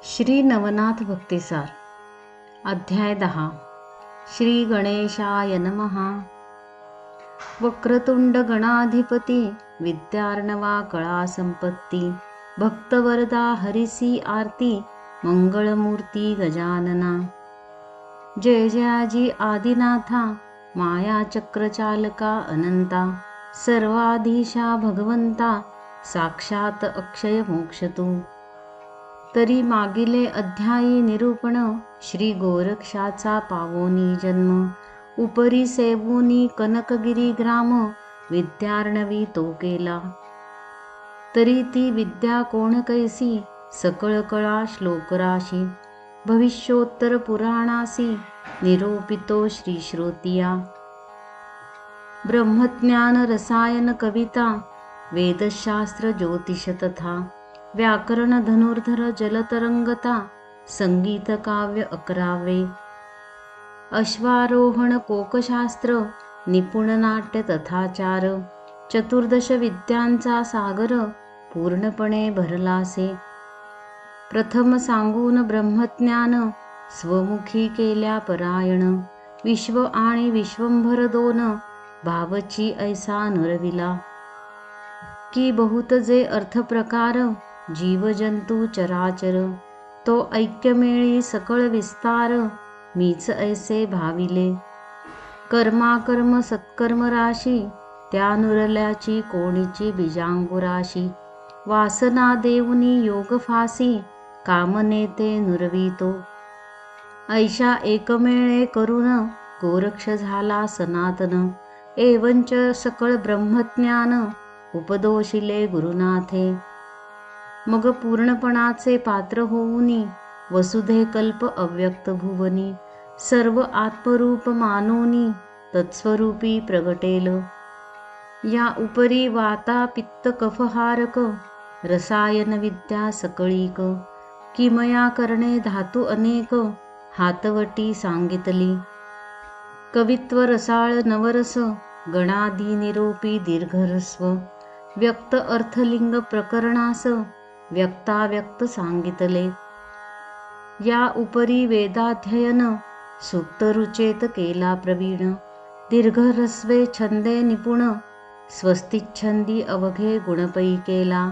श्री नवनाथ भक्तिसार अध्याय 10 श्री गणेशाय नमः। वक्रतुंड गणाधिपती विद्यार्णवा कळा संपत्ती भक्तवरदा हरिसी आरती मंगळमूर्ती गजानना। जय जयाजी आदिनाथा माया चक्रचालका अनंता सर्वाधीशा भगवंता साक्षात अक्षय मोक्ष तू। तरी मागिले अध्यायी निरूपण श्री गोरक्षाचा पावोनी जन्म उपरी सेवूनी कनकगिरी ग्राम विद्यार्णवी तो केला। तरी ती विद्या कोण कैसी सकळ कळा श्लोकराशी भविष्योत्तर पुराणासी निरूपितो श्री श्रोतिया। ब्रह्मज्ञान रसायन कविता वेदशास्त्र ज्योतिष तथा व्याकरण धनुर्धर जलतरंगता संगीत काव्य 11वे अश्वारोहण कोकशास्त्र निपुण नाट्य तथाचार चतुर्दश विद्यांचा सागर पूर्णपणे भरलासे। प्रथम सांगून ब्रह्मज्ञान स्वमुखी केल्या परायण विश्व आणि विश्वंभर दोन भावची ऐसा नरविला की बहुत जे अर्थप्रकार जीवजंतू चराचर तो ऐक्यमेळी सकळ विस्तार मीच ऐसे भाविले। कर्माकर्म सत्कर्म राशी त्या नुरल्याची कोणीची बीजांकुराशी वासना देऊनी योग फासी कामनेते नुरवितो। ऐशा एकमेळे करून गोरक्ष झाला सनातन एवंच सकळ ब्रह्मज्ञान उपदोषिले गुरुनाथे। मग पूर्णपणाचे पात्र होऊनी वसुधे कल्प अव्यक्त भुवनी सर्व आत्मरूप मानोनी तत्स्वरूपी प्रगटेल। या उपरी वाता पित्त कफहारक रसायन विद्या सकळीक किमया करणे धातू अनेक हातवटी सांगितली। कवित्व रसाळ नवरस गणादी निरोपी दीर्घरस्व व्यक्त अर्थलिंग प्रकरणास व्यक्ताव्यक्त सांगितले। या उपरी वेदाध्ययन सुक्त रुचेत केला प्रवीण दीर्घरस्वे छंदे निपुण स्वस्तिच्छंदी अवघे गुणपै केला।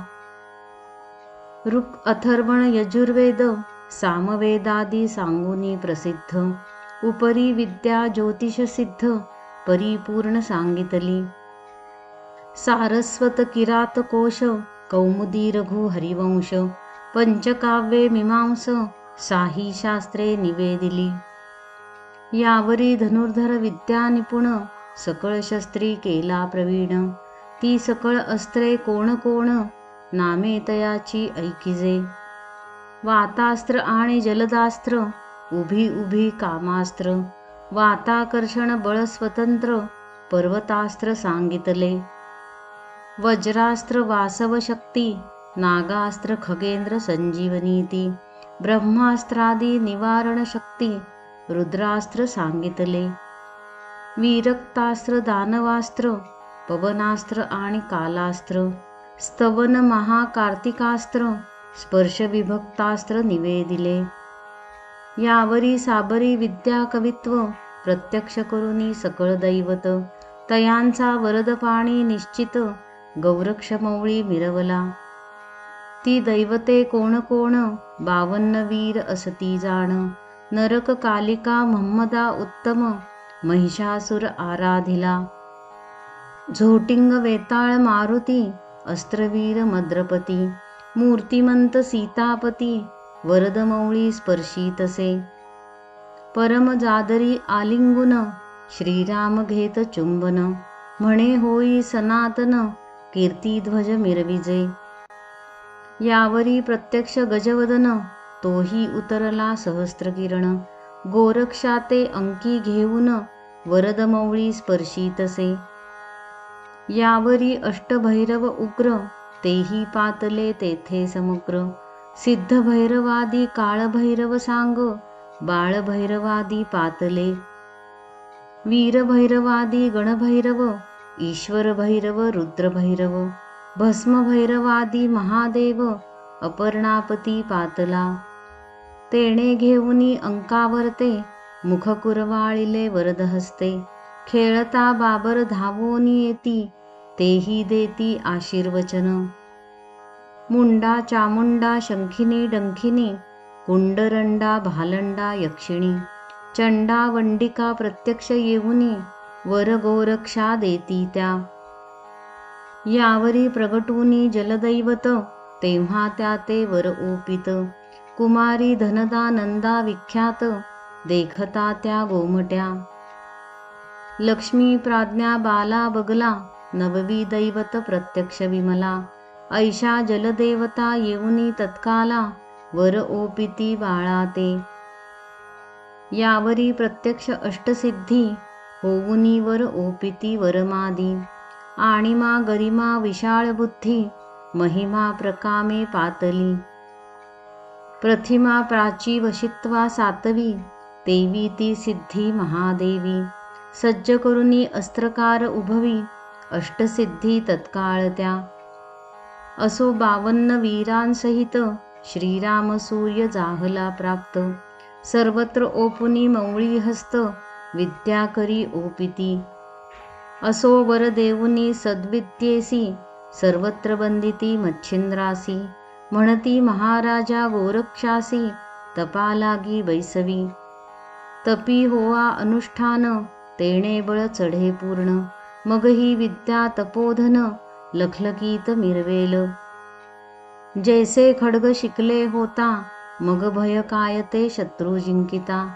ऋक् अथर्वण यजुर्वेद सामवेदादी सांगुनी प्रसिद्ध उपरी विद्या ज्योतिष सिद्ध परिपूर्ण सांगितली। सारस्वत किरात कोश कौमुदी रघु हरिवंश पंचकाव्ये मीमांस साही शास्त्रे निवेदिली। यावरी धनुर्धर विद्या निपुण सकळ शस्त्री केला प्रवीण ती सकळ अस्त्रे कोण कोण नामे तयाची ऐकिजे। वातास्त्र आणि जलदास्त्र उभी उभी कामास्त्र वाताकर्षण बळ स्वतंत्र पर्वतास्त्र सांगितले। वज्रास्त्र वासव शक्ती नागास्त्र खगेंद्र संजीवनीती ब्रह्मास्त्रादी निवारण शक्ती रुद्रास्त्र सांगितले। वीरक्तास्त्र दानवास्त्र पवनास्त्र आणि कालास्त्र स्तवन महाकार्तिकास्त्र स्पर्श विभक्तास्त्र निवेदिले। यावरी साबरी विद्या कवित्व प्रत्यक्ष करुनी सकळ दैवत तयांचा वरदपाणी निश्चित गौरक्षमौळी मिरवला। ती दैवते कोण कोण 52 वीर असती जाण नरक कालिका महम्मदा उत्तम महिषासुर आराधिला। झोटिंग वेताळ मारुती अस्त्रवीर मद्रपती मूर्तिमंत सीतापती वरदमौळी स्पर्शितसे। परम जादरी आलिंगुन श्रीराम घेत चुंबन म्हणे होई सनातन कीर्तिध्वज मिरविजे। यावरी प्रत्यक्ष गजवदन तोही उतरला सहस्त्रकिरण गोरक्षाते अंकी घेऊन वरदमौळी स्पर्शितसे। यावरी अष्टभैरव उग्र तेही पातले तेथे समुग्र सिद्धभैरवादी काळभैरव सांग बाळभैरवादी पातले। वीरभैरवादी गणभैरव ईश्वर भैरव रुद्रभैरव भस्मभैरवादी महादेव अपर्णापती पातला। तेणे घेऊनी अंकावरते, मुख कुरवाळिले वरद हस्ते. खेळता बाबर धावोनी येती, तेही देती आशीर्वचन. मुंडा चामुंडा शंखिनी डंखिनी, कुंडरंडा भालंडा यक्षिणी. चंडा वंडिका प्रत्यक्ष येऊनी, वर गोरक्षा देती त्या. यावरी प्रगटूनी जलदैवत, तेव्हा त्या ते वर ओपित. कुमारी धनदा नंदा विख्यात, देखता त्या गोमट्या. लक्ष्मी प्राज्ञा बाला बगला, नववी दैवत प्रत्यक्ष विमला. ऐशा जलदेवता येऊनी तत्काला, वर ओपिती बाळा ते. यावरी प्रत्यक्ष अष्टसिद्धी, होऊनी वर ओपिती वरमादी. आणिमा गरिमा विशाळ बुद्धी, महिमा प्रकामे पातली. प्रथिमा प्राची वशित्वा सातवी, तेवी ती सिद्धी महादेवी. सज्ज करुनी अस्त्रकार उभवी, अष्टसिद्धी तत्काळ त्या. असो 52 वीरांसहित, श्रीराम सूर्य जाहला प्राप्त. सर्वत्र ओपुनी मौळी हस्त, विद्या करी ओपिती. असो वर देऊनी सद्विद्येसी, सर्वत्र वंदिती मच्छिंद्रासी. म्हणती महाराजा गोरक्षासी, तपालागी बैसवी. तपी होआ अनुष्ठान, तेणे बळ चढे पूर्ण. मग ही विद्या तपोधन, लखलकीत मिरवेल. जैसे खड्ग शिकले होता, मग भय काय ते शत्रू जिंकिता.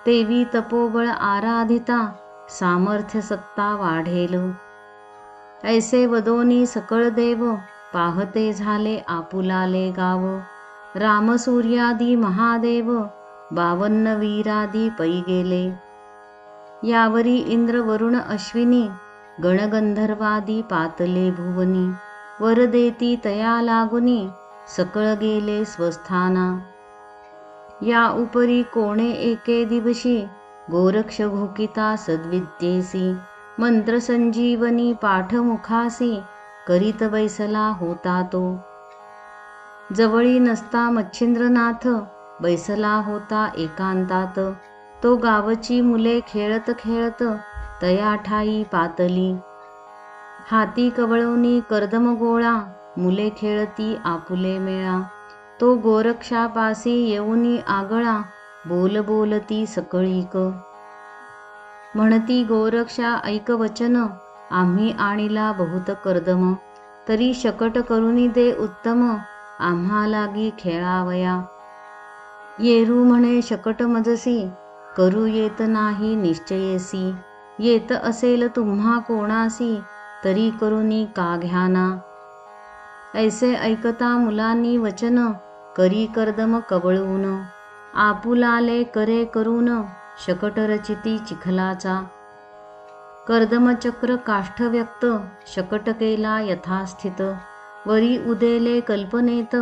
तेवी तपोबळ आराधिता, सामर्थ्य सत्ता वाढेल. ऐसे वदोनी सकळ देव, पाहते झाले आपुलाले गाव. रामसूर्यादी महादेव, 52 वीरादी पै गेले. यावरी इंद्र वरुण अश्विनी, गणगंधर्वादी पातले भुवनी. वर देती तया लागुनी, सकळ गेले स्वस्थाना. या उपरी कोणे एके दिवशी, गोरक्ष घोकिता सद्विद्येसी. मंत्र संजीवनी पाठ मुखासी, करीत बैसला होता तो. जवळी नसता मच्छिंद्रनाथ, बैसला होता एकांतात. तो गावची मुले खेळत खेळत, तया ठाई पातली. हाती कवळवनी कर्दम गोळा, मुले खेळती आपुले मेळा. तो गोरक्षापासी येऊनी आगळा, बोल बोलती सकळीक. म्हणती गोरक्षा ऐक वचन, आम्ही आणिला बहुत कर्दम. तरी शकट करुनी दे उत्तम, आम्हा लागी खेळावया. येरू म्हणे शकट मजसी, करू येत नाही निश्चयेसी. येत असेल तुम्हा कोणासी, तरी करुनी का घ्याना. ऐसे ऐकता मुलांनी वचन, करी कर्दम कवळून. आपुलाले करे करून, शकट रचिती चिखलाचा. कर्दमचक्र काष्ठ व्यक्त, शकट केला यथास्थित. वरी उदेले कल्पनेत,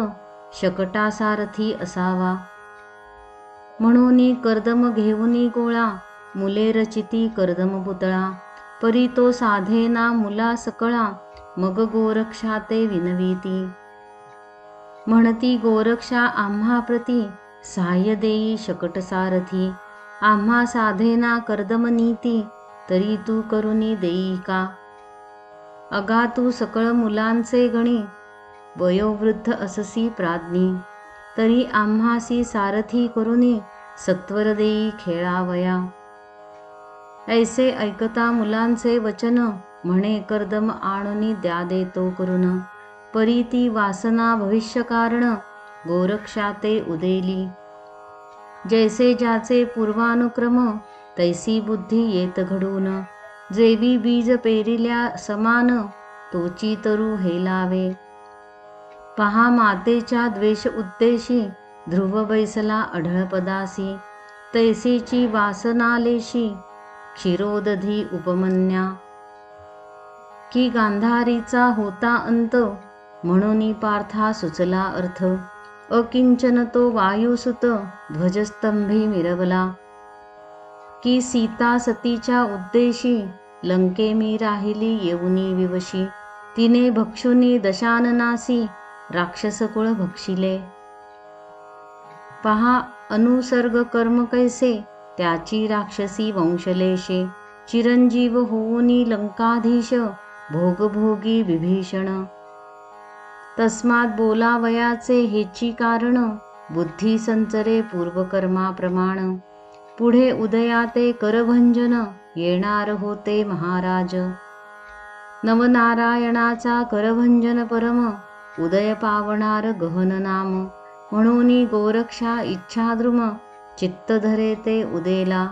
शकटासारथी असावा. म्हणूनी कर्दम घेऊनी गोळा, मुले रचिती कर्दम पुतळा. परी तो साधेना मुला सकळा, मग गोरक्षा ते विनविती. म्हणती गोरक्षा आम्हा प्रती, सहाय्य देई शकट सारथी. आम्हा साधेना कर्दम नीती, तरी तू करुनी देई का. अगा तू सकळ मुलांचे गणी, वयोवृद्ध अससी प्राज्ञी. तरी आम्हासी सारथी करुनी, सत्वर देई खेळावया. ऐसे ऐकता मुलांचे वचन, म्हणे कर्दम आणुनी द्या देतो करून. परी ती वासना भविष्य कारण, गोरक्षा ते उदेली. जैसे ज्याचे पूर्वानुक्रम, तैसी बुद्धी येत घडून. जेवी बीज पेरिल्या समान, तोची तरु हेलावे. पहा मातेच्या द्वेष उद्देशी, ध्रुव बैसला अढळपदासी. तैसीची वासनालेशी, क्षीरोदधी उपमन्या. की गांधारीचा होता अंत, म्हणूनी पार्था सुचला अर्थ. अकिंचन तो वायुसुत, ध्वजस्तंभी मिरवला. की सीता सतीच्या उद्देशी, लंकेमी राहिली येऊनी विवशी. तिने भक्षुनी दशाननासी, राक्षसकुळ भक्षिले. पहा अनुसर्ग कर्म कैसे, त्याची राक्षसी वंशलेशे. चिरंजीव होऊनी लंकाधीश, भोगभोगी विभीषण. तस्मात बोलावयाचे हेची कारण, बुद्धी संचरे पूर्वकर्माप्रमाण. पुढे उदयाते करभंजन, येणार होते महाराज. नवनारायणाचा करभंजन परम, उदय पावणार गहन नाम. म्हणून गोरक्षा इच्छाद्रुम, चित्त धरे ते उदेला.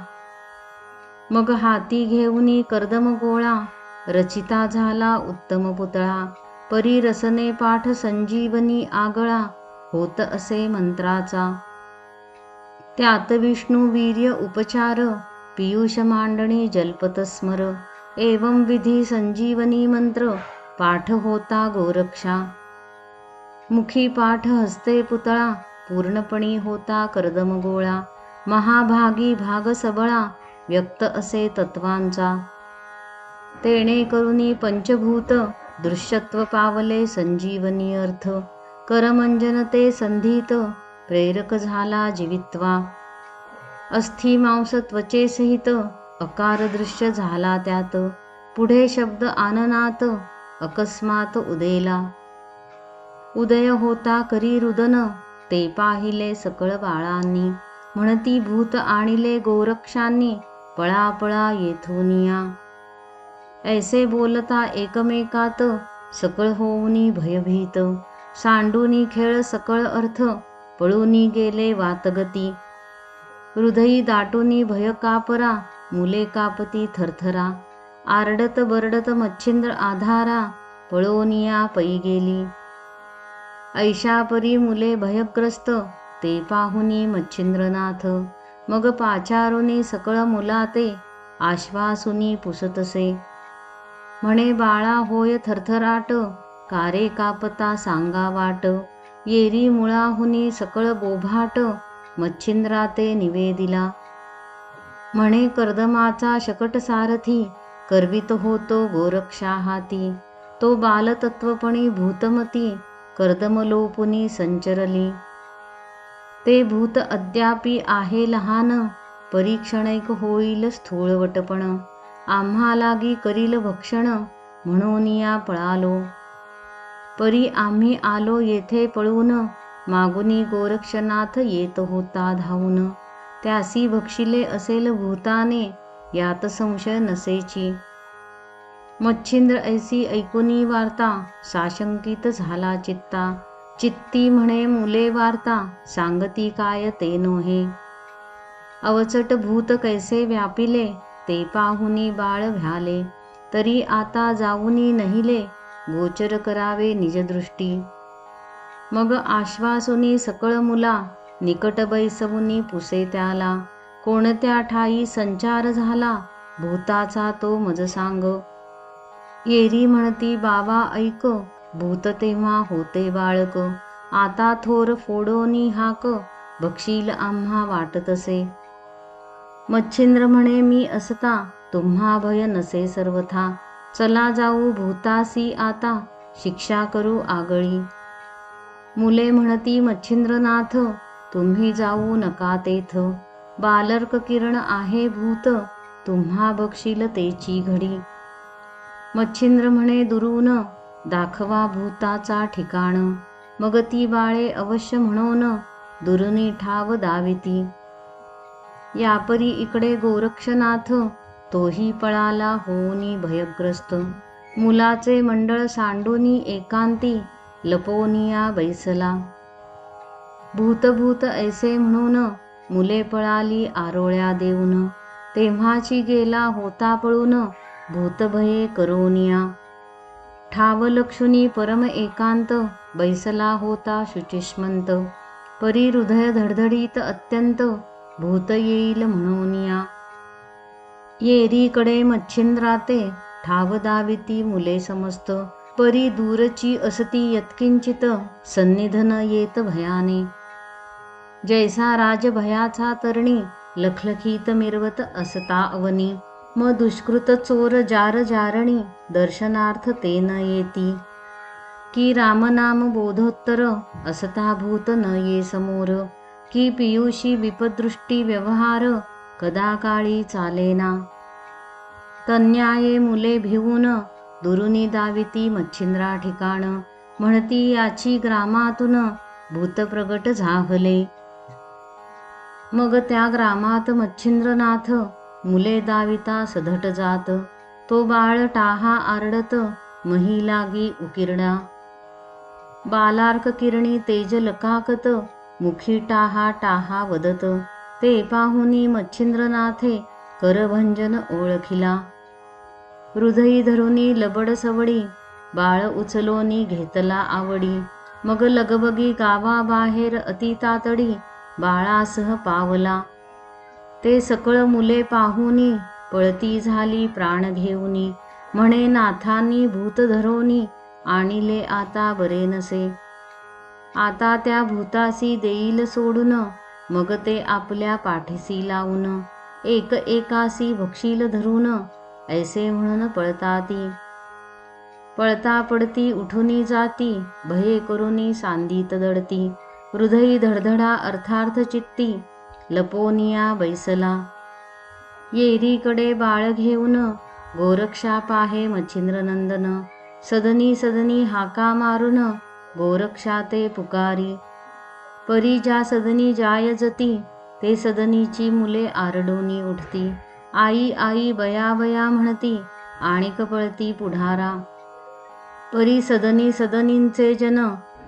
मग हाती घेऊनी कर्दम गोळा, रचिता झाला उत्तम पुतळा. परी रसने पाठ संजीवनी आगळा, होत असे मंत्राचा. त्यात विष्णू वीर्य उपचार, पीयूष मांडणी जल्पत स्मर. एवं विधी संजीवनी मंत्र, पाठ होता गोरक्षा. मुखी पाठ हस्ते पुतळा, पूर्णपणी होता कर्दम गोळा. महाभागी भाग सबळा, व्यक्त असे तत्वांचा. तेणे करुनी पंचभूत, दृश्यत्व पावले संजीवनी अर्थ. करमंजन ते संधीत, प्रेरक झाला जीवित्वा. अस्थि मांस त्वचे सहित, अकार दृश्य झाला त्यात. पुढे शब्द आननात, अकस्मात उदेला. उदय होता करी रुदन, ते पाहिले सकळ बाळांनी. म्हणती भूत आणिले गोरक्षांनी, पळापळा येथुनिया. ऐसे बोलता एकमेकात, सकळ होऊनी भयभीत. सांडूनी खेळ सकळ अर्थ, पळूनी गेले वातगती. हृदयी दाटूनी भय कापरा, मुले कापती थरथरा. आरडत बरडत मच्छिंद्र आधारा, पळोनिया पै गेली. ऐशापरी मुले भयग्रस्त, ते पाहुनी मच्छिंद्रनाथ. मग पाचारुनी सकळ मुलाते, आश्वासुनी पुसतसे. म्हणे बाळा होय थरथराट, कारे कापता सांगा वाट. येरी मुळाहुनी सकळ बोभाट, मच्छिंद्राते निवेदिला. म्हणे कर्दमाचा शकट सारथी, करवित होतो गोरक्षा हाती. तो बालतत्वपणी भूतमती, कर्दमलोपुनी संचरली. ते भूत अद्यापि आहे लहान, परीक्षणैक होईल स्थूळवटपण. आम्हा लागी करील भक्षण, म्हणून या पळालो. परी आम्ही आलो येथे पळून, मागुनी गोरक्षनाथ येत होता धावून. त्यासी भक्षिले असेल भूताने, यात संशय नसेची. मच्छिंद्र ऐसी ऐकुनी वार्ता, साशंकित झाला चित्ता. चित्ती म्हणे मुले वार्ता, सांगती काय ते नोहे. अवचट भूत कैसे व्यापिले, ते पाहुनी बाळ भ्याले. तरी आता जाऊनी नहिले, गोचर करावे निजदृष्टी. मग आश्वासुनी सकळ मुला, निकट बैसवुनी पुसे त्याला. कोणत्या ठाई संचार झाला, भूताचा तो मज सांग. येरी म्हणती बाबा ऐक, भूत तेव्हा होते बाळक. आता थोर फोडोनी हाक, बक्षील आम्हा वाटतसे. मच्छिंद्र म्हणे मी असता, तुम्हा भय नसे सर्वथा. चला जाऊ भूतासी आता, शिक्षा करू आगळी. मुले म्हणती मच्छिंद्रनाथ, तुम्ही जाऊ नका तेथ. बालर्क किरण आहे भूत, तुम्हा बक्षील तेची घडी. मच्छिंद्र म्हणे दुरून, दाखवा भूताचा ठिकाण. मग ती बाळे अवश्य म्हणून, दुरुनी ठाव दाविती. यापरी इकडे गोरक्षनाथ, तोही पळाला होऊनी भयग्रस्त. मुलाचे मंडळ सांडूनी एकांती, लपोनिया बैसला. भूत ऐसे म्हणून, मुले पळाली आरोळ्या देऊन. तेव्हाची गेला होता पळून, भूतभये करोनिया. ठाव लक्षुनी परम एकांत, बैसला होता शुचिष्मंत. परी हृदय धडधडीत अत्यंत, भूत येईल म्हणूनिया. येरीकडे मच्छिंद्राते, ठाव दाविती मुले समस्त. परी दूरची असती यत्किंचित, सन्निधन येत भयाने. जैसा राजभयाचा तरणी, लखलखीत मिरवत असता अवनी. म दुष्कृत चोर जार जारणी, दर्शनार्थ ते न येती. की रामनाम बोधोत्तर, असता भूत न ये समोर. की पियुषी विपदृष्टी व्यवहार कदा काळी चालेना. तन्याये मुले भिवून दुरुनी दाविती मच्छिंद्रा ठिकाण. म्हणती याची ग्रामातून भूत प्रगट झाहले. मग त्या ग्रामात मच्छिंद्रनाथ मुले दाविता सधट जात. तो बाळ टाहा आरडत मही लागी उकिरडा. बालार्क किरणी तेज लकाकत मुखी टाहा टाहा वदत. ते पाहुनी मच्छिंद्रनाथे करभंजन ओळखिला. हृदयी धरुनी लबड सवडी बाळ उचलोनी घेतला आवडी. मग लगबगी गावाबाहेर अति तातडी बाळासह पावला. ते सकळ मुले पाहुनी पळती झाली प्राण घेऊनी. म्हणे नाथांनी भूत धरोनी आणिले आता बरे नसे. आता त्या भूतासी देईल सोडून मग ते आपल्या पाठीसी लावून. एक एकासी भक्षील धरून ऐसे म्हणून पळताती. पळता पडती उठुनी जाती भये करुनी सांदीत दडती. हृदयी धडधडा अर्थार्थ चित्ती लपोनिया बैसला. येरीकडे बाळ घेऊन गोरक्षा पाहे मच्छिंद्रनंदन. सदनी सदनी हाका मारून गोरक्षा ते पुकारी. परी ज्या सदनी जाय जती ते सदनीची मुले आरडोनी उठती. आई आई बया बया म्हणती आणिक पळती पुढारा. परी सदनी सदनींचे जन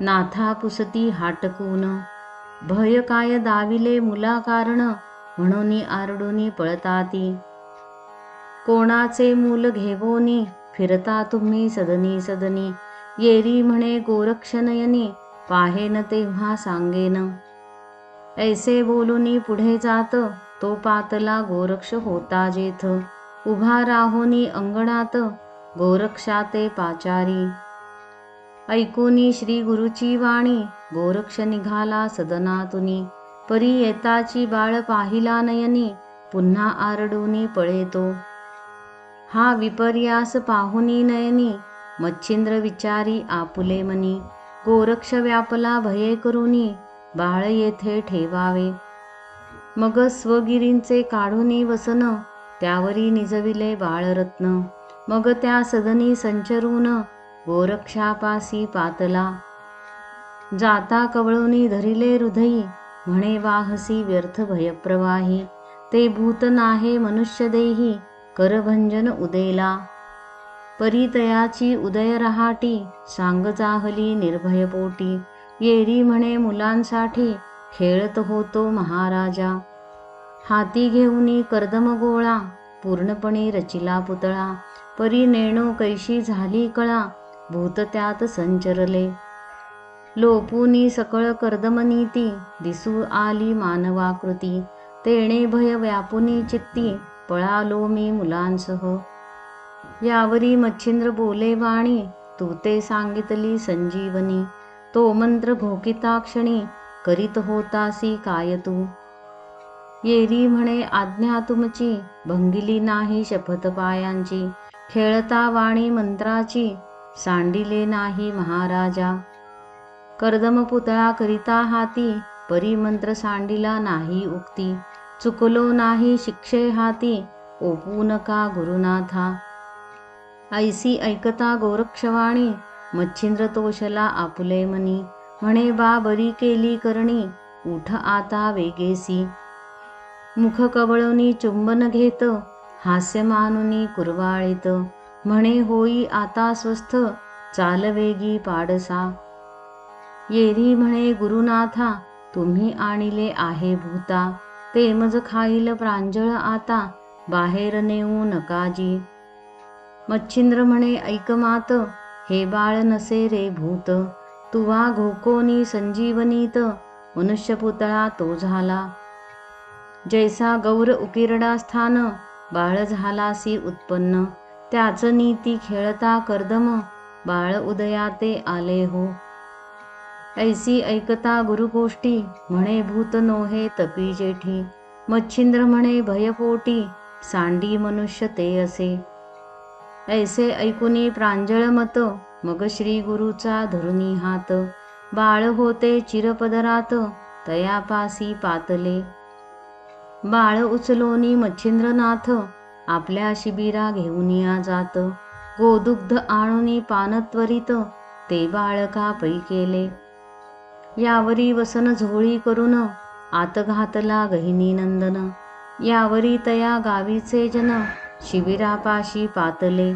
नाथा पुसती हाटकून. भय काय दाविले मुला कारण म्हणूनी आरडोनी पळताती. कोणाचे मूल घेवोनी फिरता तुम्ही सदनी सदनी. येरी म्हणे गोरक्षनयनी पाहेन तेव्हा सांगेन. ऐसे बोलूनी पुढे जात तो पातला गोरक्ष होता जेथ. उभा राहोनी अंगणात गोरक्षा ते पाचारी. ऐकूनी श्री गुरुची वाणी गोरक्ष निघाला सदनातुनी. परी येताची बाळ पाहिला नयनी पुन्हा आरडूनी पळेतो. हा विपर्यास पाहुनी नयनी मच्छिंद्र विचारी आपुले मनी. गोरक्ष व्यापला भये करुनी बाळ येथे ठेवावे. मग स्वगिरींचे काढूनी वसन त्यावरी निजविले बाळरत्न. मग त्या सदनी संचरून गोरक्षापासी पातला. जाता कवळुनी धरिले हृदयी म्हणे वाहसी व्यर्थ भयप्रवाही. ते भूत नाहे मनुष्य देही करभंजन उदेला. परितयाची उदय रहाटी सांग जाहली निर्भय पोटी. येरी म्हणे मुलांसाठी खेळत होतो महाराजा. हाती घेऊनी कर्दम गोळा पूर्णपणे रचिला पुतळा. परी नेणो कैशी झाली कळा भूत त्यात संचरले. लोपुनी सकळ कर्दमनीती दिसू आली मानवाकृती. तेणे भय व्यापुनी चित्ती पळालो मी मुलांसह. यावरी मच्छिंद्र बोले वाणी तू ते सांगितली संजीवनी. तो मंत्र घोकिता क्षणी करीत होतासी काय तू. येरी म्हणे आज्ञा तुमची भंगिली नाही शपथ पायांची. खेळता वाणी मंत्राची सांडिले नाही महाराजा. कर्दम पुतळा करिता हाती परी मंत्र सांडिला नाही उक्ती. चुकलो नाही शिक्षे हाती ओपू नका गुरुनाथा. ऐसी ऐकता गोरक्षवाणी मच्छिंद्र तोषला आपुले मनी. म्हणे बा बरी केली करणी उठ आता वेगेसी. मुख कवळुनी चुंबन घेत हास्य मानुनी कुरवाळीत. म्हणे होई आता स्वस्थ चाल वेगी पाडसा. येरी म्हणे गुरुनाथा तुम्ही आणिले आहे भूता. ते मज खाईल प्रांजळ आता बाहेर नेऊ नकाजी. मच्छिंद्र म्हणे ऐक मात हे बाळ नसे रे भूत. तुवा घोकोनी संजीवनीत मनुष्य पुतळा तो झाला. जैसा गौर उकिरडा स्थान बाळ झालासी उत्पन्न. त्याच नीती खेळता कर्दम बाळ उदयाते आले हो. ऐसी ऐकता गुरुगोष्टी म्हणे भूत नोहे तपी जेठी. मच्छिंद्र म्हणे भयपोटी सांडी मनुष्य ते असे. ऐसे ऐकुनी प्रांजळ मत मग श्री गुरुचा धरुनी हात. बाळ होते चिरपदरात तयापासी पातले. बाळ उचलोनी मच्छिंद्रनाथ आपल्या शिबिरा घेऊनिया जात. गोदुग्ध आणुनी पान त्वरित ते बाळका पै केले. यावरी वसन झोळी करून आत घातला गहिनी नंदन. यावरी तया गावीचे जन शिबिरापाशी पातले.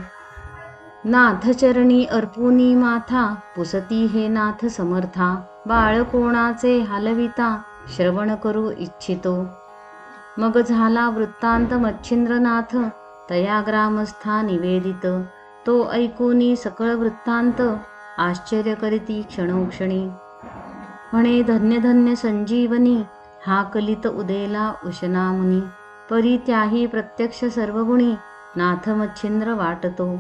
नाथ चरणी अर्पुनी माथा पुसती हे नाथ समर्था. बाळ कोणाचे हालविता श्रवण करू इच्छितो. मग झाला वृत्तांत मच्छिंद्रनाथ तया ग्रामस्था निवेदित. तो ऐकूनी सकळ वृत्तांत आश्चर्य करीती क्षणोक्षणी. म्हणे धन्य धन्य संजीवनी हा कलित उदेला उशनामुनी. परी त्याही प्रत्यक्ष सर्वगुणी नाथ मच्छिंद्र वाटतो.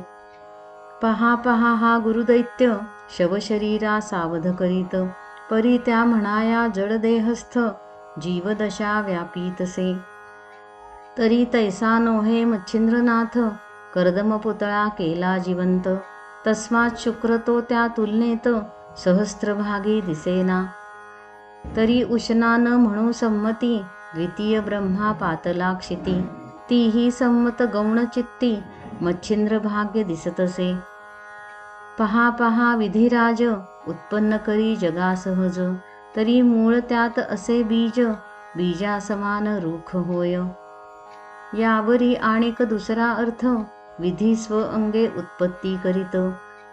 पहा पहा हा गुरुदैत्य शवशरीरा सावध करीत. परी त्या म्हणाया जडदेहस्थ जीवदशा व्यापीतसे. तरी तैसा नोहे मच्छिंद्रनाथ कर्दम पुतळा केला जिवंत. तस्मात् शुक्र तो त्या तुलनेत सहस्त्रभागी दिसेना. तरी उशना न म्हणू संमती द्वितीय ब्रह्मा पातला क्षिती. तीही संमत गौणचित्ती मच्छिंद्र भाग्य दिसतसे. पहा पहा विधिराज उत्पन्न करी जगा सहज. तरी मूळ त्यात असे बीज बीजासमान रूख होय. यावरी आणिक दुसरा अर्थ विधी स्व अंगे उत्पत्ती करीत.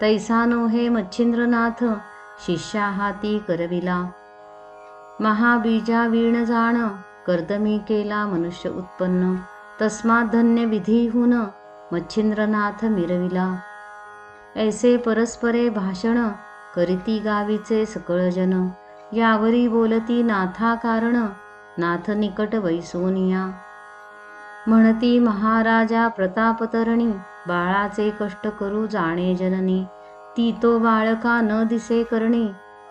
तैसा नोहे मच्छिंद्रनाथ शिष्या हाती करविला. महाबीजा वीण जाण कर्दमी केला मनुष्य उत्पन्न. तस्मात् धन्य विधीहून मच्छिंद्रनाथ मिरविला. ऐसे परस्परे भाषण करीती गावीचे सकळ जन. यावरी बोलती नाथा कारण नाथ निकट वैसोनिया. म्हणती महाराजा प्रतापतरणी बाळाचे कष्ट करू जाणे जननी. ती तो बाळका न दिसे करणी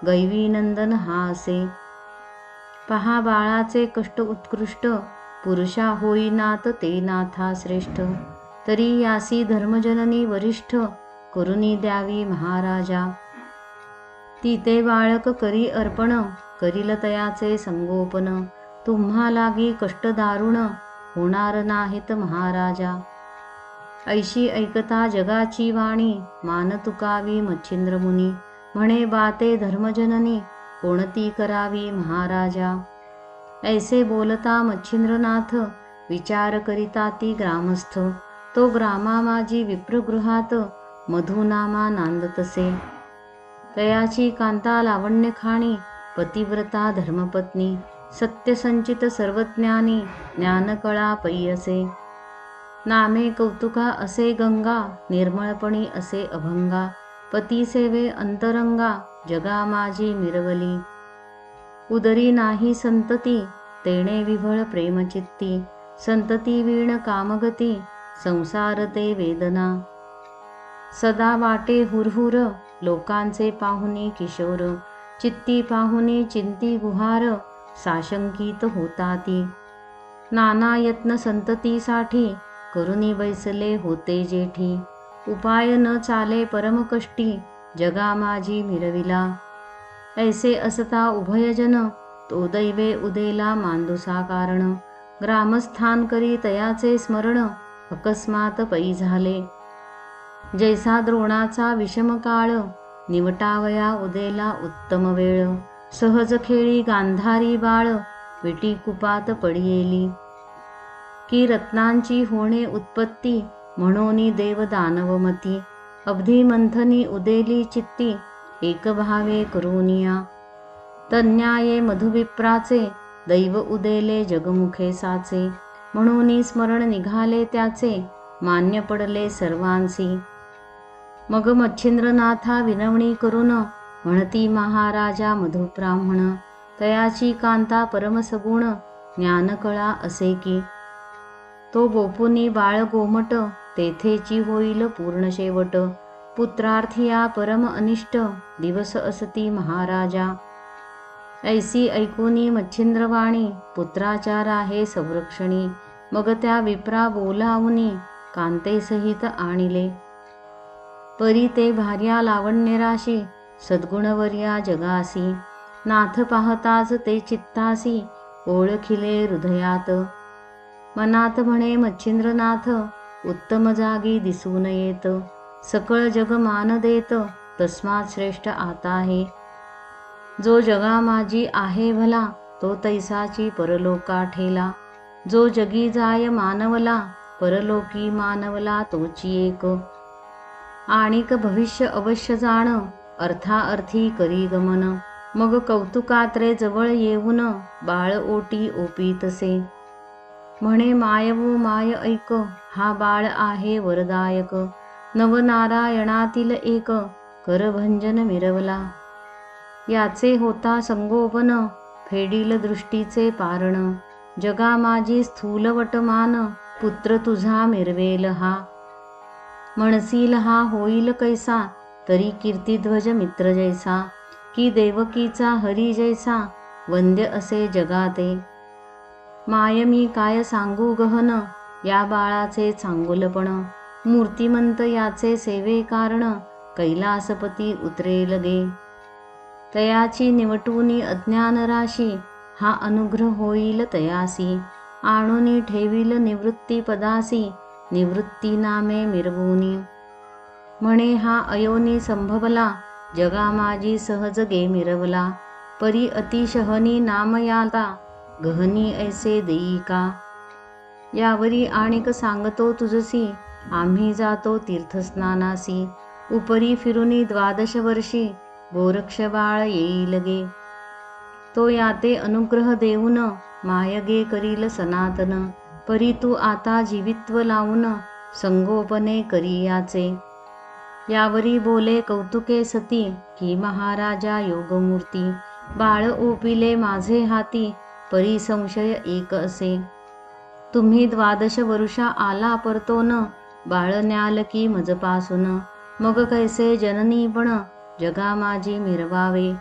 गैवी नंदन हा असे. पहा बाळाचे कष्ट उत्कृष्ट पुरुषा होईनात ते नाथा श्रेष्ठ. तरी यासी धर्मजननी वरिष्ठ करुनी द्यावी महाराजा. ती ते बाळक करी अर्पण करील तयाचे संगोपन. तुम्हा लागी कष्ट दारुण होणार नाहीत महाराजा. ऐशी ऐकता जगाची वाणी मान तुकावी मच्छिंद्र मुनी. म्हणे बाते धर्मजननी कोणती करावी महाराजा. ऐसे बोलता मच्छिंद्रनाथ विचार करिता ती ग्रामस्थ. तो ग्रामा माझी विप्रगृहात मधुनामा नांदतसे. तयाची कांता लावण्य खाणी पतिव्रता धर्मपत्नी. सत्यसंचित सर्वज्ञानी ज्ञानकळा पै. नामे कौतुका असे गंगा निर्मळपणी असे अभंगा. पती सेवे अंतरंगा जगा माझी मिरवली. उदरी नाही संतती तेणे विभळ प्रेमचित्ती. संतती वीण कामगती संसार ते वेदना. सदा वाटे हुरहुर लोकांचे पाहुनी किशोर. चित्ती पाहुनी चिंती गुहार साशंकित होता ती. नाना यत्न संततीसाठी करुनी बैसले होते जेठी. उपाय न चाले परमकष्टी जगा माझी मिरविला. ऐसे असता उभयजन तो दैवे उदेला मांदुसा कारण. ग्रामस्थान करी तयाचे स्मरण अकस्मात पै झाले. जैसा द्रोणाचा विषम काळ निवटावया उदेला उत्तम वेळ. सहज खेळी गांधारी बाळ विटी कुपात पडियेली. की रत्नांची होणे उत्पत्ती म्हणोनी देव दानवमती. अब्धी मंथनी उदेली चित्ती एक भावे करुनिया. तन्याये मधुविप्राचे दैव उदेले जगमुखे साचे. म्हणून स्मरण निघाले त्याचे मान्य पडले सर्वांसी. मग मच्छिंद्रनाथा विनवणी करून म्हणती महाराजा मधुब्राह्मण. तयाची कांता परमसगुण ज्ञानकळा असे की. तो बोपुनी बाळ गोमट तेथेची होईल पूर्ण शेवट. पुत्रार्थिया परम अनिष्ट दिवस असती महाराजा. ऐसी ऐकुनी मच्छिंद्रवाणी पुत्राचार आहे संरक्षणी. मग त्या विप्रा बोलावुनी कांतेसहित आणिले. परी ते भार्या लावण्यराशी सद्गुणवर्या जगासी. नाथ पाहताच ते चित्तासी ओळखिले हृदयात. मनात म्हणे मच्छिंद्रनाथ उत्तम जागी दिसून येत. सकळ जग मान देत तस्मात श्रेष्ठ आता हे. जो जगा माझी आहे भला तो तैसाची परलोका ठेला. जो जगी जाय मानवला परलोकी मानवला तोची एक. आणिक भविष्य अवश्य जाण अर्थाअर्थी करी गमन. मग कौतुकात्रे जवळ येऊन बाळ ओटी ओपीतसे. म्हणे माय वो माय ऐक हा बाळ आहे वरदायक. नवनारायणातील एक करभंजन मिरवला. याचे होता संगोपन फेडील दृष्टीचे पारण. जगा माझी स्थूलवट मान पुत्र तुझा मिरवेल हा. म्हणसील हा होईल कैसा तरी कीर्तिध्वज मित्र जैसा. की देवकीचा हरी जैसा वंद्य असे जगाते. माय मी काय सांगू गहन या बाळाचे चांगुलपण. मूर्तिमंत याचे सेवे कारण कैलासपती उतरेल गे. तयाची निवटूनी अज्ञान राशी हा अनुग्रह होईल तयासी. आणूनी ठेवील निवृत्ती पदासी निवृत्ती नामे मिरवूनी. म्हणे हा अयोनी संभवला जगा माझी सहज गे मिरवला. परी अतिशहनी नाम याला गहनी ऐसे देई का. यावरी आणिक सांगतो तुझसी आम्ही जातो तीर्थस्नानासी. उपरी फिरुनी 12 वर्षी गोरक्ष बाळ येईल गे. तो याते अनुग्रह देऊन मायगे करील सनातन. परी तू आता जीवित्व लावून संगोपने करी याचे. यावरी बोले कौतुके सती की महाराजा योगमूर्ती. बाळ ओपिले माझे हाती परी संशय एक असे. तुम्ही 12 वर्षा आला परतोन बाळ न्याल की मजपासून. मग कैसे जननीपण जगा माझी मिरवावे.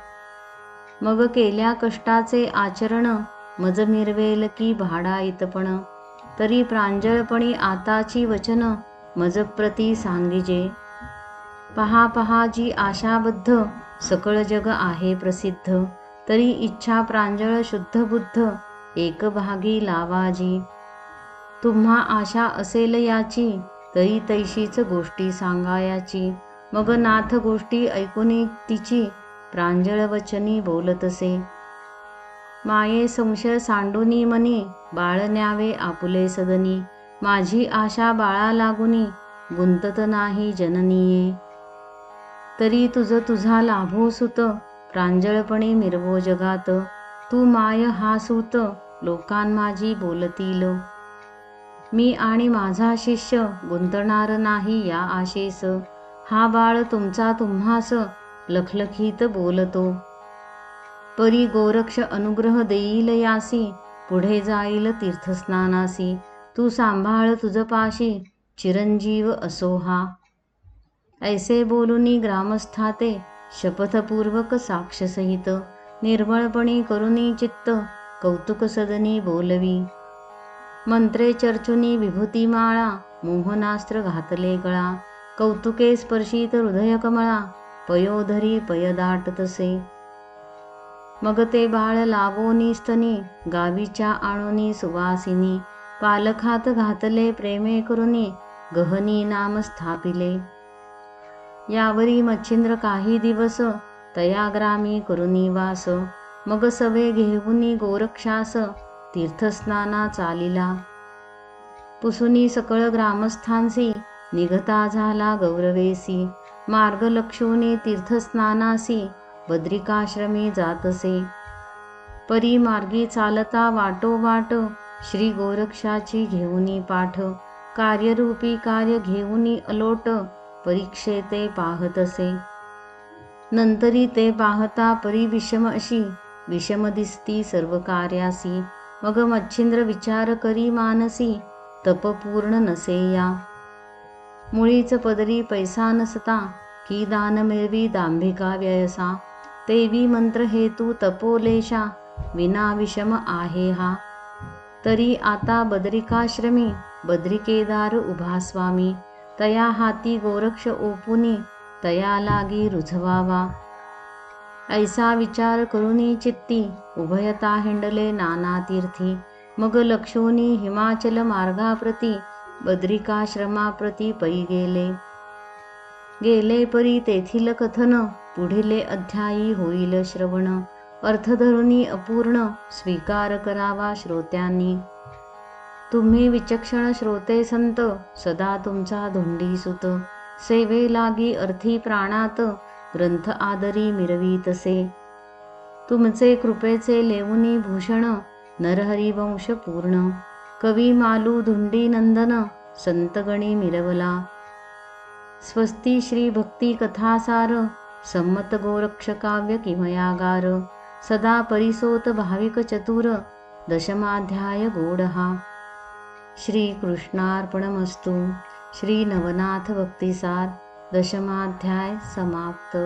मग केल्या कष्टाचे आचरण मज मिरवेल की भाडाईतपण. तरी प्रांजळपणी आताची वचन मज प्रती सांगिजे. पहा पहा जी आशाबद्ध सकळ जग आहे प्रसिद्ध. तरी इच्छा प्रांजळ शुद्ध बुद्ध एक भागी लावाजी. तुम्हा आशा असेल याची तरी तैशीच गोष्टी सांगायाची. मग नाथ गोष्टी ऐकुनी तिची प्रांजळ वचनी बोलतसे. माये संशय सांडूनी मनी बाळ न्यावे आपुले सदनी. माझी आशा बाळा लागुनी गुंतत नाही जननीये. तरी तुझा लाभो सुत प्रांजळपणे मिरवो जगात. तू माय हा सूत लोकां माझी बोलतील. मी आणि माझा शिष्य गुंतणार नाही या आशेस. हा बाळ तुमचा तुम्हास लखलखीत बोलतो. परी गोरक्ष अनुग्रह देईल यासी पुढे जाईल तीर्थस्नानासी. तू सांभाळ तुझपाशी चिरंजीव असो हा. ऐसे बोलुनी ग्रामस्थाते शपथपूर्वक साक्षसहित. निर्मळपणी करुनी चित्त कौतुक सदनी बोलवी. मंत्रे चर्चुनी विभूतिमाळा मोहनास्त्र घातले गळा. कौतुके स्पर्शित हृदय कमळा पयोधरी पयदाट तसे. मग ते बाळ लावोनी स्तनी गावीच्या आणुनी सुवासिनी. पालखात घातले प्रेमे करुनी गहनी नाम स्थापिले. यावरी मच्छिंद्र काही दिवस तया ग्रामी करुनी वास. मग सवे घेऊनी गोरक्षास तीर्थस्नाना चालिला. पुसुनी सकळ ग्रामस्थांसी निघता झाला गौरवेसी. मार्ग लक्षुनी तीर्थस्नानासी बद्रिकाश्रमी जातसे. परी मार्गी चालता वाटोवाट श्री गोरक्षाची घेऊनी पाठ. कार्यरूपी कार्य घेऊनी अलोट परीक्षेते पाहतसे. नंतरी ते पाहता परी विषम अशी विषम दिसती सर्व कार्यासी. मग मच्छिंद्र विचार करी मानसी तपपूर्ण नसे या. मुळीच पदरी पैसा नसता की दान मिळवी दांभिका व्ययसा. तेवी मंत्र हेतू तपोलेशा विना विषम आहे हा. तरी आता बद्रिकाश्रमी बद्रिकेदार उभा स्वामी. तया हाती गोरक्ष ओपुनी तया लागी रुझवावा. ऐसा विचार करुनी चित्ती उभयता हिंडले नाना तीर्थी. मग लक्षोनी हिमाचल मार्गाप्रती बद्रिकाश्रमाप्रती पै गेले परी तेथील कथन. पुढीले अध्यायी होईल श्रवण. अर्थधरुनी अपूर्ण स्वीकार करावा श्रोत्यांनी. तुम्ही विचक्षण श्रोते संत सदा तुमचा धोंडी सुत. सेवे लागी अर्थी प्राणात ग्रंथ आदरी मिरवीतसे. तुमचे कृपेचे लेवुनी भूषण नरहरिवंश पूर्ण. कवी मालू धुंडी नंदन संतगणी मिरवला. स्वस्ती श्री भक्ती कथासार संमत गोरक्ष काव्य किमयागार. सदा परिसोत भाविक चतुर दशमाध्याय गोडहा. श्री कृष्णार्पणमस्तु. श्री नवनाथ भक्तिसार दशमाध्याय समाप्त.